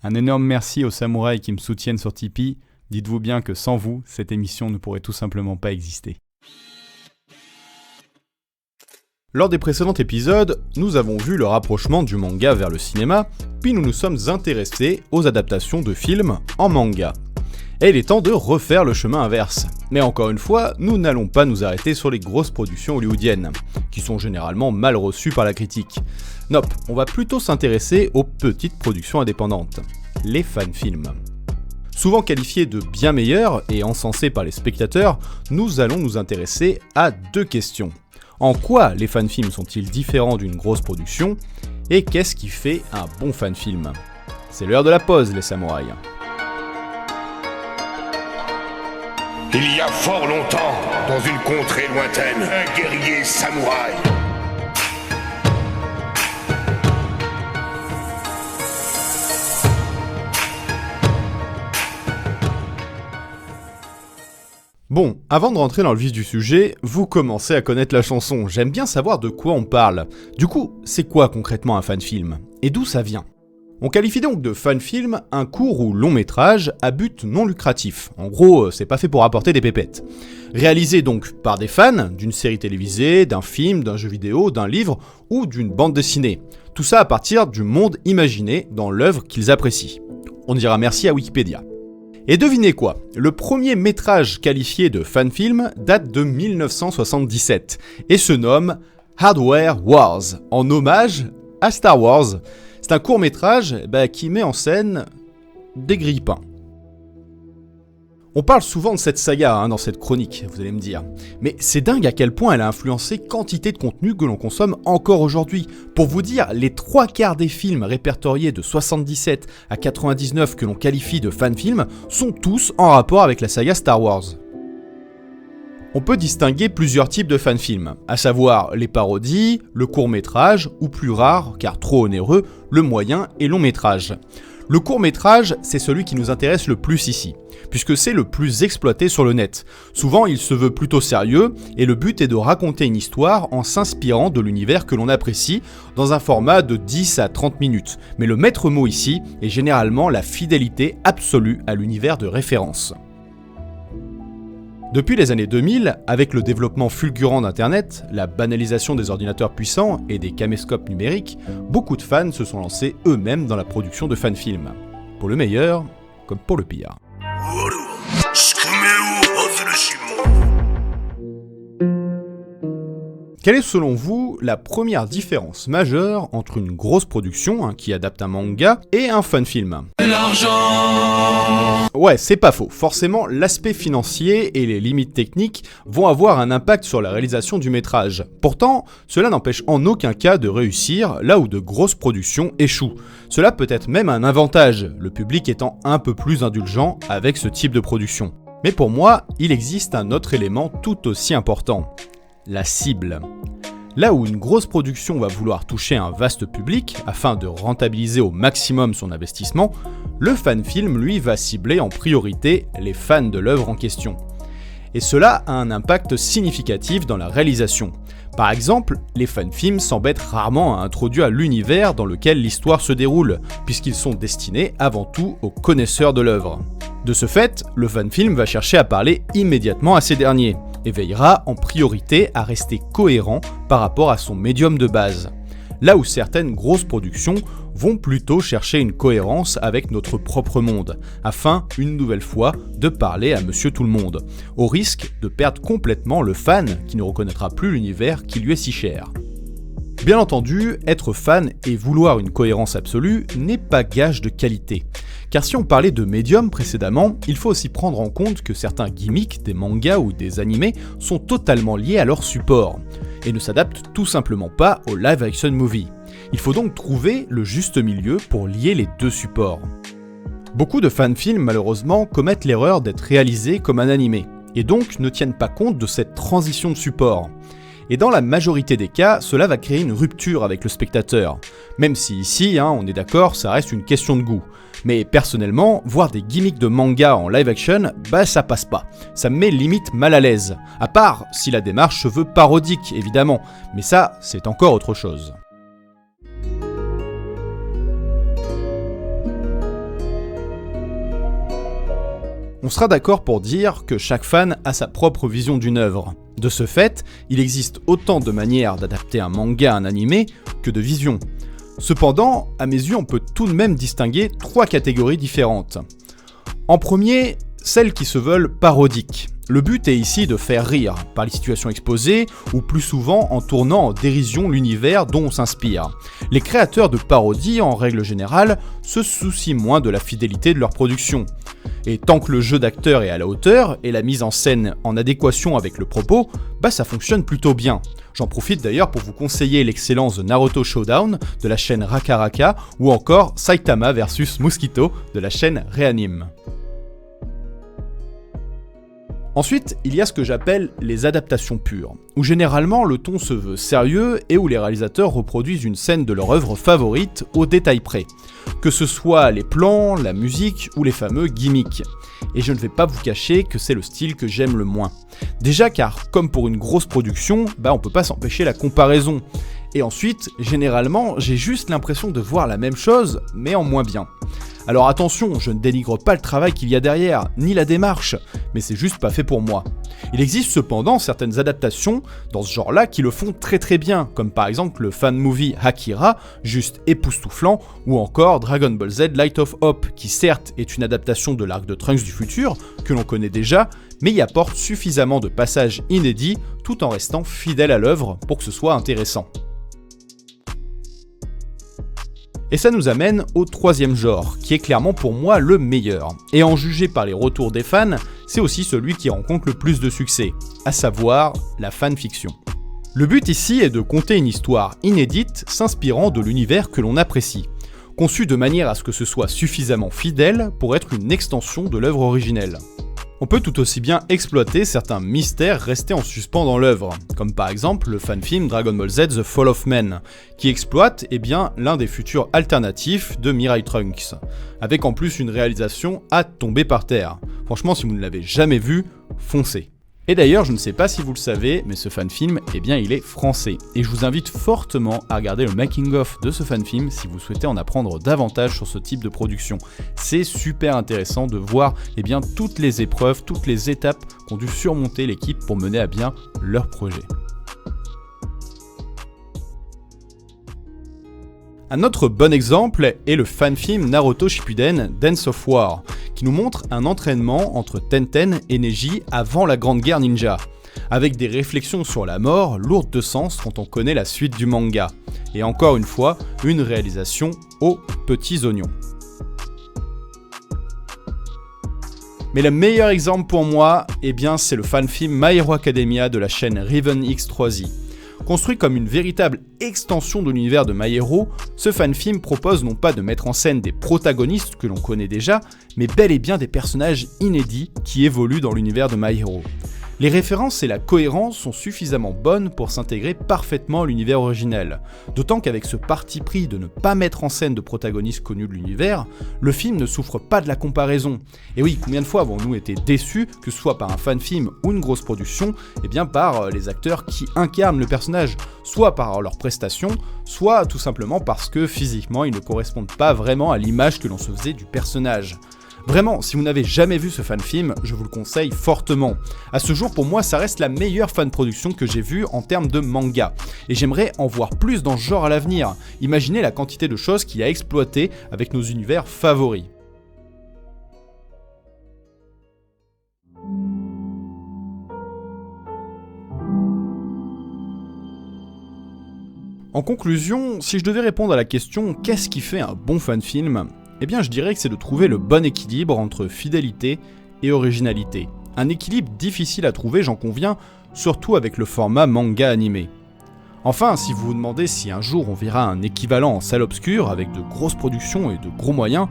Un énorme merci aux samouraïs qui me soutiennent sur Tipeee. Dites-vous bien que sans vous, cette émission ne pourrait tout simplement pas exister. Lors des précédents épisodes, nous avons vu le rapprochement du manga vers le cinéma, puis nous nous sommes intéressés aux adaptations de films en manga. Et il est temps de refaire le chemin inverse. Mais encore une fois, nous n'allons pas nous arrêter sur les grosses productions hollywoodiennes, qui sont généralement mal reçues par la critique. Nope, on va plutôt s'intéresser aux petites productions indépendantes, les fan-films. Souvent qualifiés de bien meilleurs et encensés par les spectateurs, nous allons nous intéresser à deux questions. En quoi les fan-films sont-ils différents d'une grosse production ? Et qu'est-ce qui fait un bon fan-film ? C'est l'heure de la pause, les samouraïs. Il y a fort longtemps, dans une contrée lointaine, un guerrier samouraï. Bon, avant de rentrer dans le vif du sujet, vous commencez à connaître la chanson, j'aime bien savoir de quoi on parle. Du coup, c'est quoi concrètement un fan-film ? Et d'où ça vient ? On qualifie donc de fan-film un court ou long métrage à but non lucratif. En gros, c'est pas fait pour apporter des pépettes. Réalisé donc par des fans d'une série télévisée, d'un film, d'un jeu vidéo, d'un livre ou d'une bande dessinée. Tout ça à partir du monde imaginé dans l'œuvre qu'ils apprécient. On dira merci à Wikipédia. Et devinez quoi ? Le premier métrage qualifié de fan-film date de 1977 et se nomme Hardware Wars, en hommage à Star Wars. C'est un court-métrage qui met en scène des grille-pains. On parle souvent de cette saga dans cette chronique, vous allez me dire. Mais c'est dingue à quel point elle a influencé quantité de contenu que l'on consomme encore aujourd'hui. Pour vous dire, les 3/4 des films répertoriés de 77 à 99 que l'on qualifie de fan-films sont tous en rapport avec la saga Star Wars. On peut distinguer plusieurs types de fan-films, à savoir les parodies, le court-métrage, ou plus rare, car trop onéreux, le moyen et long-métrage. Le court-métrage, c'est celui qui nous intéresse le plus ici, puisque c'est le plus exploité sur le net. Souvent, il se veut plutôt sérieux, et le but est de raconter une histoire en s'inspirant de l'univers que l'on apprécie, dans un format de 10 à 30 minutes. Mais le maître mot ici est généralement la fidélité absolue à l'univers de référence. Depuis les années 2000, avec le développement fulgurant d'Internet, la banalisation des ordinateurs puissants et des caméscopes numériques, beaucoup de fans se sont lancés eux-mêmes dans la production de fan-films. Pour le meilleur, comme pour le pire. Quelle est selon vous la première différence majeure entre une grosse production qui adapte un manga et un fan-film ? L'argent ! Ouais, c'est pas faux. Forcément, l'aspect financier et les limites techniques vont avoir un impact sur la réalisation du métrage. Pourtant, cela n'empêche en aucun cas de réussir là où de grosses productions échouent. Cela peut être même un avantage, le public étant un peu plus indulgent avec ce type de production. Mais pour moi, il existe un autre élément tout aussi important. La cible. Là où une grosse production va vouloir toucher un vaste public afin de rentabiliser au maximum son investissement, le fan-film lui va cibler en priorité les fans de l'œuvre en question. Et cela a un impact significatif dans la réalisation. Par exemple, les fan-films s'embêtent rarement à introduire l'univers dans lequel l'histoire se déroule, puisqu'ils sont destinés avant tout aux connaisseurs de l'œuvre. De ce fait, le fan-film va chercher à parler immédiatement à ces derniers, et veillera en priorité à rester cohérent par rapport à son médium de base. Là où certaines grosses productions vont plutôt chercher une cohérence avec notre propre monde, afin, une nouvelle fois, de parler à Monsieur Tout-le-Monde, au risque de perdre complètement le fan qui ne reconnaîtra plus l'univers qui lui est si cher. Bien entendu, être fan et vouloir une cohérence absolue n'est pas gage de qualité. Car si on parlait de médium précédemment, il faut aussi prendre en compte que certains gimmicks des mangas ou des animés sont totalement liés à leur support, et ne s'adaptent tout simplement pas au live-action movie. Il faut donc trouver le juste milieu pour lier les deux supports. Beaucoup de fan-films malheureusement commettent l'erreur d'être réalisés comme un animé, et donc ne tiennent pas compte de cette transition de support. Et dans la majorité des cas, cela va créer une rupture avec le spectateur. Même si ici, on est d'accord, ça reste une question de goût. Mais personnellement, voir des gimmicks de manga en live action, ça passe pas. Ça me met limite mal à l'aise. À part si la démarche se veut parodique, évidemment. Mais ça, c'est encore autre chose. On sera d'accord pour dire que chaque fan a sa propre vision d'une œuvre. De ce fait, il existe autant de manières d'adapter un manga à un animé que de visions. Cependant, à mes yeux, on peut tout de même distinguer 3 catégories différentes. En premier, celles qui se veulent parodiques. Le but est ici de faire rire, par les situations exposées, ou plus souvent en tournant en dérision l'univers dont on s'inspire. Les créateurs de parodies, en règle générale, se soucient moins de la fidélité de leur production. Et tant que le jeu d'acteur est à la hauteur, et la mise en scène en adéquation avec le propos, ça fonctionne plutôt bien. J'en profite d'ailleurs pour vous conseiller l'excellence de Naruto Showdown de la chaîne Rakaraka, ou encore Saitama vs Mosquito de la chaîne Reanime. Ensuite, il y a ce que j'appelle les adaptations pures, où généralement le ton se veut sérieux et où les réalisateurs reproduisent une scène de leur œuvre favorite au détail près, que ce soit les plans, la musique ou les fameux gimmicks. Et je ne vais pas vous cacher que c'est le style que j'aime le moins. Déjà car, comme pour une grosse production, on peut pas s'empêcher la comparaison. Et ensuite, généralement, j'ai juste l'impression de voir la même chose, mais en moins bien. Alors attention, je ne dénigre pas le travail qu'il y a derrière, ni la démarche, mais c'est juste pas fait pour moi. Il existe cependant certaines adaptations dans ce genre-là qui le font très très bien, comme par exemple le fan movie Akira, juste époustouflant, ou encore Dragon Ball Z Light of Hope, qui certes est une adaptation de l'arc de Trunks du futur, que l'on connaît déjà, mais y apporte suffisamment de passages inédits, tout en restant fidèle à l'œuvre pour que ce soit intéressant. Et ça nous amène au troisième genre, qui est clairement pour moi le meilleur. Et en juger par les retours des fans, c'est aussi celui qui rencontre le plus de succès, à savoir la fanfiction. Le but ici est de conter une histoire inédite s'inspirant de l'univers que l'on apprécie, conçue de manière à ce que ce soit suffisamment fidèle pour être une extension de l'œuvre originelle. On peut tout aussi bien exploiter certains mystères restés en suspens dans l'œuvre, comme par exemple le fan-film Dragon Ball Z The Fall of Man, qui exploite l'un des futurs alternatifs de Mirai Trunks, avec en plus une réalisation à tomber par terre. Franchement, si vous ne l'avez jamais vu, foncez. Et d'ailleurs, je ne sais pas si vous le savez, mais ce fan-film, il est français. Et je vous invite fortement à regarder le making-of de ce fan-film si vous souhaitez en apprendre davantage sur ce type de production. C'est super intéressant de voir toutes les épreuves, toutes les étapes qu'ont dû surmonter l'équipe pour mener à bien leur projet. Un autre bon exemple est le fan-film Naruto Shippuden Dance of War, qui nous montre un entraînement entre Tenten et Neji avant la Grande Guerre Ninja, avec des réflexions sur la mort lourdes de sens quand on connaît la suite du manga. Et encore une fois, une réalisation aux petits oignons. Mais le meilleur exemple pour moi, c'est le fan-film My Hero Academia de la chaîne Raven X3Z. Construit comme une véritable extension de l'univers de My Hero, ce fan-film propose non pas de mettre en scène des protagonistes que l'on connaît déjà, mais bel et bien des personnages inédits qui évoluent dans l'univers de My Hero. Les références et la cohérence sont suffisamment bonnes pour s'intégrer parfaitement à l'univers originel, d'autant qu'avec ce parti pris de ne pas mettre en scène de protagonistes connus de l'univers, le film ne souffre pas de la comparaison. Et oui, combien de fois avons-nous été déçus, que ce soit par un fan-film ou une grosse production, par les acteurs qui incarnent le personnage, soit par leur prestation, soit tout simplement parce que physiquement ils ne correspondent pas vraiment à l'image que l'on se faisait du personnage. Vraiment, si vous n'avez jamais vu ce fan-film, je vous le conseille fortement. À ce jour, pour moi, ça reste la meilleure fan-production que j'ai vue en termes de manga. Et j'aimerais en voir plus dans ce genre à l'avenir. Imaginez la quantité de choses qu'il y a exploitées avec nos univers favoris. En conclusion, si je devais répondre à la question « Qu'est-ce qui fait un bon fan-film ?», je dirais que c'est de trouver le bon équilibre entre fidélité et originalité. Un équilibre difficile à trouver, j'en conviens, surtout avec le format manga animé. Enfin, si vous vous demandez si un jour on verra un équivalent en salle obscure avec de grosses productions et de gros moyens,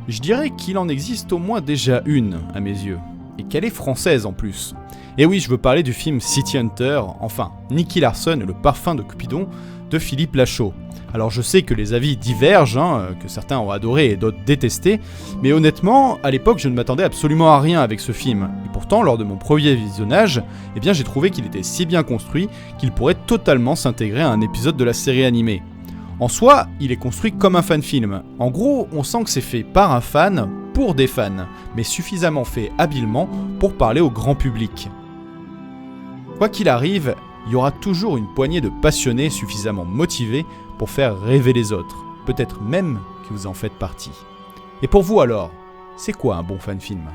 je dirais qu'il en existe au moins déjà une, à mes yeux. Et qu'elle est française en plus. Et oui, je veux parler du film City Hunter, enfin, Nicky Larson et le parfum de Cupidon, de Philippe Lachaud. Alors je sais que les avis divergent, que certains ont adoré et d'autres détesté, mais honnêtement, à l'époque je ne m'attendais absolument à rien avec ce film. Et pourtant, lors de mon premier visionnage, j'ai trouvé qu'il était si bien construit qu'il pourrait totalement s'intégrer à un épisode de la série animée. En soi, il est construit comme un fan-film. En gros, on sent que c'est fait par un fan pour des fans, mais suffisamment fait habilement pour parler au grand public. Quoi qu'il arrive, il y aura toujours une poignée de passionnés suffisamment motivés pour faire rêver les autres, peut-être même que vous en faites partie. Et pour vous alors, c'est quoi un bon fan-film ?